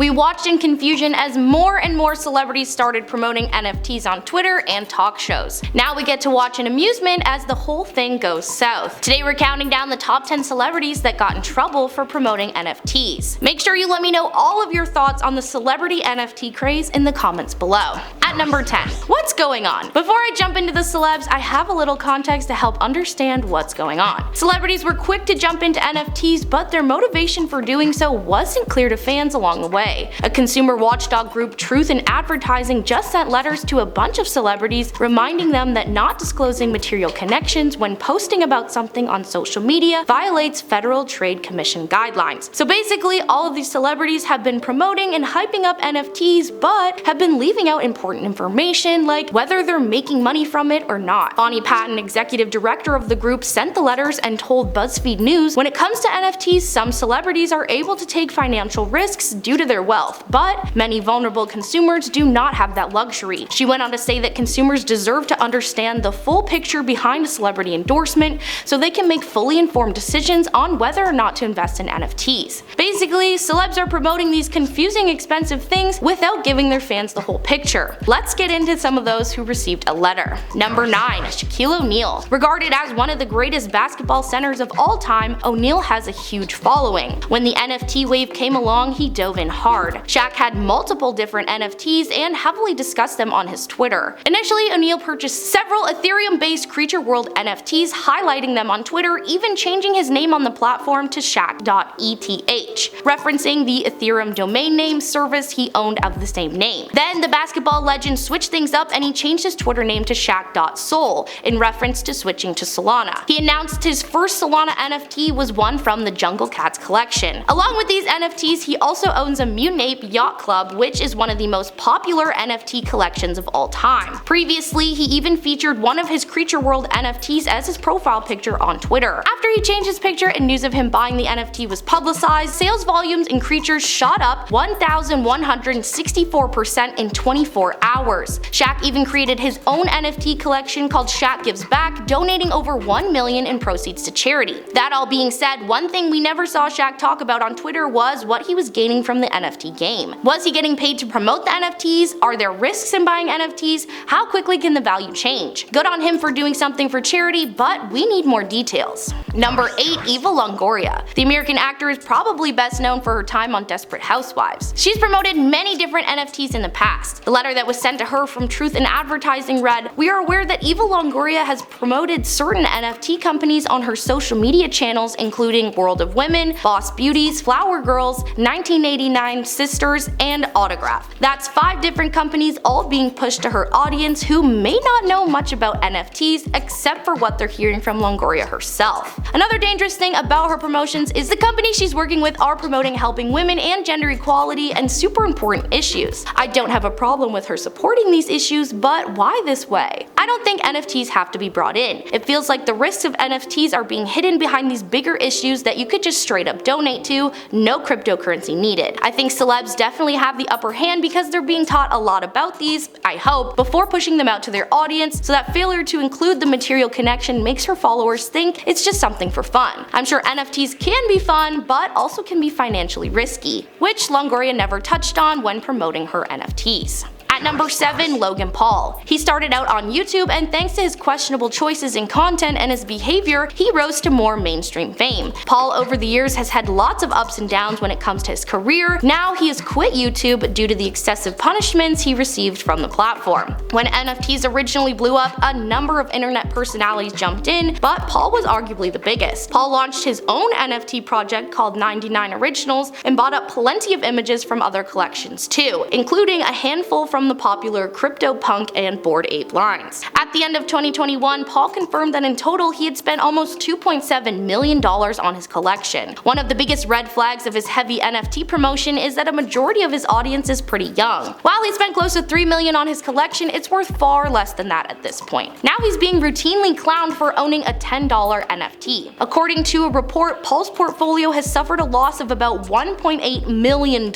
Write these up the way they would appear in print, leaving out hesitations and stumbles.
We watched in confusion as more and more celebrities started promoting NFTs on Twitter and talk shows. Now we get to watch in amusement as the whole thing goes south. Today we're counting down the top 10 celebrities that got in trouble for promoting NFTs. Make sure you let me know all of your thoughts on the celebrity NFT craze in the comments below. At number 10, what's going on? Before I jump into the celebs, I have a little context to help understand what's going on. Celebrities were quick to jump into NFTs, but their motivation for doing so wasn't clear to fans along the way. A consumer watchdog group, Truth in Advertising, just sent letters to a bunch of celebrities reminding them that not disclosing material connections when posting about something on social media violates Federal Trade Commission guidelines. So basically, all of these celebrities have been promoting and hyping up NFTs, but have been leaving out important information like whether they're making money from it or not. Bonnie Patton, executive director of the group, sent the letters and told BuzzFeed News, when it comes to NFTs, some celebrities are able to take financial risks due to their wealth, but many vulnerable consumers do not have that luxury. She went on to say that consumers deserve to understand the full picture behind a celebrity endorsement so they can make fully informed decisions on whether or not to invest in NFTs. Basically, celebs are promoting these confusing, expensive things without giving their fans the whole picture. Let's get into some of those who received a letter. Number 9. Shaquille O'Neal. Regarded as one of the greatest basketball centers of all time, O'Neal has a huge following. When the NFT wave came along, he dove in hard. Shaq had multiple different NFTs and heavily discussed them on his Twitter. Initially, O'Neal purchased several Ethereum-based Creature World NFTs, highlighting them on Twitter, even changing his name on the platform to Shaq.eth, referencing the Ethereum domain name service he owned of the same name. Then the basketball legend switched things up and he changed his Twitter name to Shaq.Sol, in reference to switching to Solana. He announced his first Solana NFT was one from the Jungle Cats collection. Along with these NFTs, he also owns a Mutant Ape Yacht Club, which is one of the most popular NFT collections of all time. Previously, he even featured one of his Creature World NFTs as his profile picture on Twitter. After he changed his picture and news of him buying the NFT was publicized, sales volumes in Creatures shot up 1,164% in 24 hours. Shaq even created his own NFT collection called Shaq Gives Back, donating over $1 million in proceeds to charity. That all being said, one thing we never saw Shaq talk about on Twitter was what he was gaining from the NFT game. Was he getting paid to promote the NFTs? Are there risks in buying NFTs? How quickly can the value change? Good on him for doing something for charity, but we need more details. Number 8. Eva Longoria. The American actor is probably best known for her time on Desperate Housewives. She's promoted many different NFTs in the past. The letter that was sent to her from Truth in Advertising read, "We are aware that Eva Longoria has promoted certain NFT companies on her social media channels, including World of Women, Boss Beauties, Flower Girls, 1989 Sisters, and Autograph. That's 5 different companies all being pushed to her audience who may not know much about NFTs except for what they're hearing from Longoria herself." Another dangerous thing about her promotions is the companies she's working with are promoting helping women and gender equality and super important issues. I don't have a problem with her supporting these issues, but why this way? I don't think NFTs have to be brought in. It feels like the risks of NFTs are being hidden behind these bigger issues that you could just straight up donate to, no cryptocurrency needed. I think celebs definitely have the upper hand because they're being taught a lot about these, I hope, before pushing them out to their audience, so that failure to include the material connection makes her followers think it's just something for fun. I'm sure NFTs can be fun, but also can be financially risky, which Longoria never touched on when promoting her NFTs. At number 7, Logan Paul. He started out on YouTube, and thanks to his questionable choices in content and his behavior, he rose to more mainstream fame. Paul over the years has had lots of ups and downs when it comes to his career. Now he has quit YouTube due to the excessive punishments he received from the platform. When NFTs originally blew up, a number of internet personalities jumped in, but Paul was arguably the biggest. Paul launched his own NFT project called 99 Originals and bought up plenty of images from other collections too, including a handful from the popular CryptoPunk and Bored Ape lines. At the end of 2021, Paul confirmed that in total he had spent almost $2.7 million on his collection. One of the biggest red flags of his heavy NFT promotion is that a majority of his audience is pretty young. While he spent close to $3 million on his collection, it's worth far less than that at this point. Now he's being routinely clowned for owning a $10 NFT. According to a report, Paul's portfolio has suffered a loss of about $1.8 million.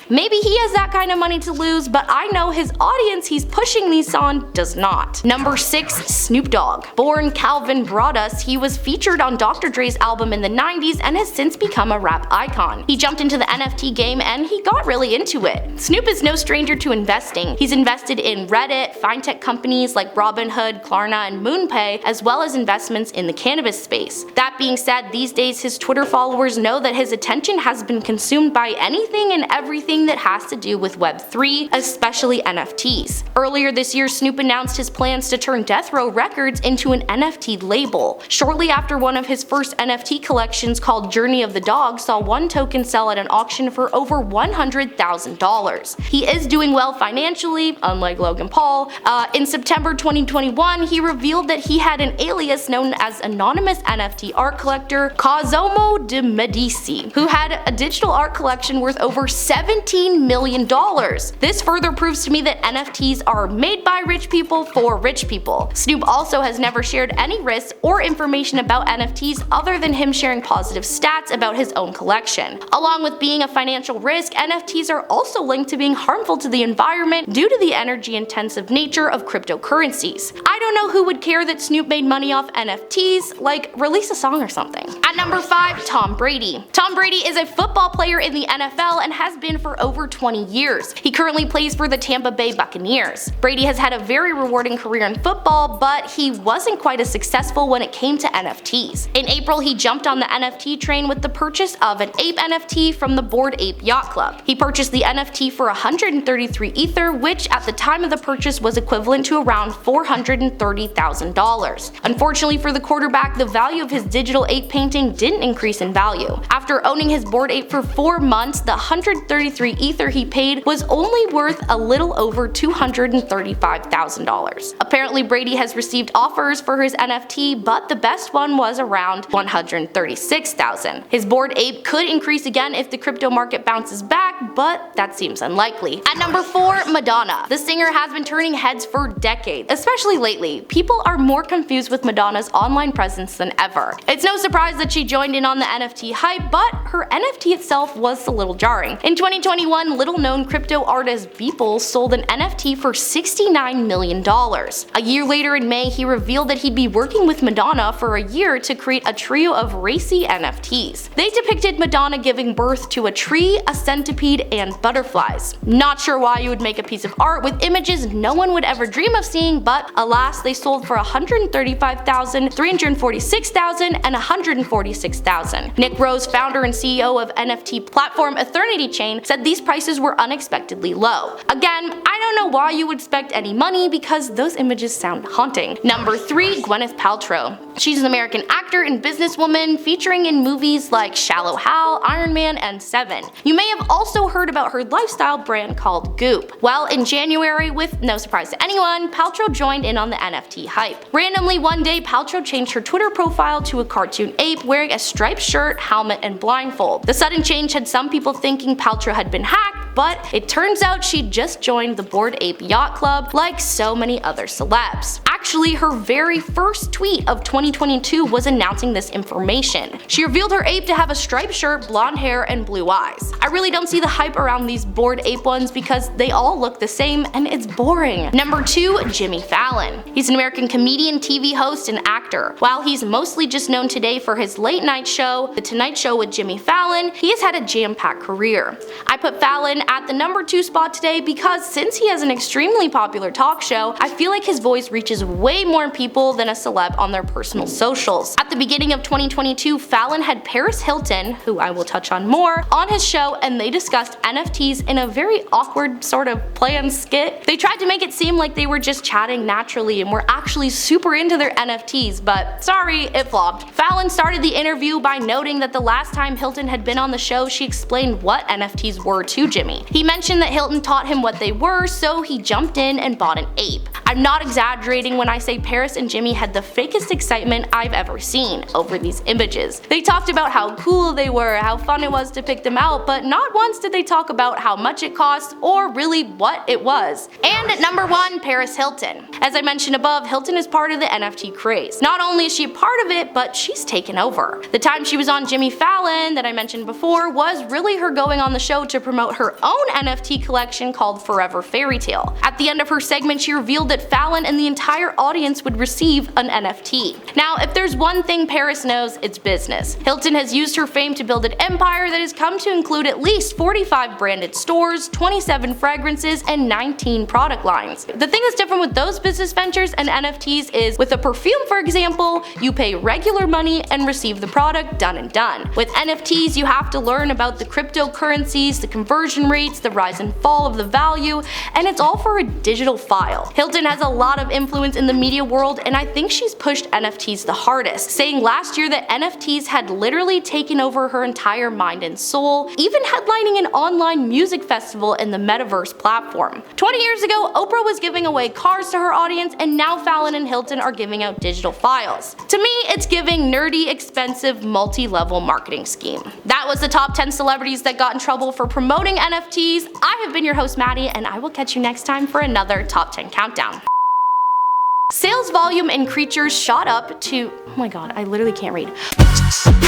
Maybe he has that kind of money to lose, but I know his audience he's pushing these on does not. Number 6. Snoop Dogg. Born Calvin Broadus, he was featured on Dr. Dre's album in the 90s and has since become a rap icon. He jumped into the NFT game and he got really into it. Snoop is no stranger to investing. He's invested in Reddit, fintech companies like Robinhood, Klarna, and MoonPay, as well as investments in the cannabis space. That being said, these days his Twitter followers know that his attention has been consumed by anything and everything that has to do with Web3, especially NFTs. Earlier this year, Snoop announced his plans to turn Death Row Records into an NFT label. Shortly after one of his first NFT collections called Journey of the Dog saw one token sell at an auction for over $100,000. He is doing well financially, unlike Logan Paul. In September 2021, he revealed that he had an alias known as anonymous NFT art collector Cosimo de Medici, who had a digital art collection worth over $17 million. This further proves to me that NFTs are made by rich people for rich people. Snoop also has never shared any risks or information about NFTs other than him sharing positive stats about his own collection. Along with being a financial risk, NFTs are also linked to being harmful to the environment due to the energy-intensive nature of cryptocurrencies. I don't know who would care that Snoop made money off NFTs, like release a song or something. At number 5, Tom Brady. Tom Brady is a football player in the NFL and has been for over 20 years. He currently plays for the Tampa Bay Buccaneers. Brady has had a very rewarding career in football, but he wasn't quite as successful when it came to NFTs. In April, he jumped on the NFT train with the purchase of an ape NFT from the Bored Ape Yacht Club. He purchased the NFT for 133 Ether, which at the time of the purchase was equivalent to around $430,000. Unfortunately for the quarterback, the value of his digital ape painting didn't increase in value. After owning his Bored Ape for 4 months, the 133 Ether he paid was only worth a little over $235,000. Apparently, Brady has received offers for his NFT, but the best one was around $136,000. His Bored Ape could increase again if the crypto market bounces back, but that seems unlikely. At number 4, Madonna. The singer has been turning heads for decades, especially lately. People are more confused with Madonna's online presence than ever. It's no surprise that she joined in on the NFT hype, but her NFT itself was a little jarring. In 2021, little-known crypto artist Beeple sold an NFT for $69 million. A year later in May, he revealed that he'd be working with Madonna for a year to create a trio of racy NFTs. They depicted Madonna giving birth to a tree, a centipede, and butterflies. Not sure why you would make a piece of art with images no one would ever dream of seeing, but alas, they sold for $135,000, $346,000, and $146,000. Nick Rose, founder and CEO of NFT platform Eternity Chain, said these prices were unexpectedly low. Again, I don't know why you would expect any money because those images sound haunting. Number 3, Gwenyth Paltrow. She's an American actor and businesswoman featuring in movies like Shallow Hal, Iron Man, and Seven. You may have also heard about her lifestyle brand called Goop. Well, in January, with no surprise to anyone, Paltrow joined in on the NFT hype. Randomly one day, Paltrow changed her Twitter profile to a cartoon ape wearing a striped shirt, helmet, and blindfold. The sudden change had some people thinking Paltrow had been hacked, but it turns out she just joined the Bored Ape Yacht Club like so many other celebs. Actually, her very first tweet of 2022 was announcing this information. She revealed her ape to have a striped shirt, blonde hair, and blue eyes. I really don't see the hype around these Bored Ape ones because they all look the same and it's boring. Number 2, Jimmy Fallon. He's an American comedian, TV host, and actor. While he's mostly just known today for his late night show, The Tonight Show with Jimmy Fallon, he has had a jam-packed career. I put Fallon at the number 2 spot today because since he has an extremely popular talk show, I feel like his voice reaches way more people than a celeb on their personal socials. At the beginning of 2022, Fallon had Paris Hilton, who I will touch on more, on his show, and they discussed NFTs in a very awkward sort of planned skit. They tried to make it seem like they were just chatting naturally and were actually super into their NFTs, but sorry, it flopped. Fallon started the interview by noting that the last time Hilton had been on the show, she explained what NFTs were to Jimmy. He mentioned that Hilton taught him what they were, so he jumped in and bought an ape. I'm not exaggerating when when I say Paris and Jimmy had the fakest excitement I've ever seen over these images. They talked about how cool they were, how fun it was to pick them out, but not once did they talk about how much it cost or really what it was. And at number 1, Paris Hilton. As I mentioned above, Hilton is part of the NFT craze. Not only is she a part of it, but she's taken over. The time she was on Jimmy Fallon that I mentioned before was really her going on the show to promote her own NFT collection called Forever Fairy Tale. At the end of her segment, she revealed that Fallon and the entire audience would receive an NFT. Now, if there's one thing Paris knows, it's business. Hilton has used her fame to build an empire that has come to include at least 45 branded stores, 27 fragrances, and 19 product lines. The thing that's different with those business ventures and NFTs is, with a perfume for example, you pay regular money and receive the product done and done. With NFTs, you have to learn about the cryptocurrencies, the conversion rates, the rise and fall of the value, and it's all for a digital file. Hilton has a lot of influence in the media world, and I think she's pushed NFTs the hardest, saying last year that NFTs had literally taken over her entire mind and soul, even headlining an online music festival in the metaverse platform. 20 years ago, Oprah was giving away cars to her audience, and now Fallon and Hilton are giving out digital files. To me, it's giving nerdy, expensive, multi-level marketing scheme. That was the top 10 celebrities that got in trouble for promoting NFTs. I have been your host, Maddie, and I will catch you next time for another Top 10 Countdown. Sales volume in creatures shot up to, oh my god, I literally can't read.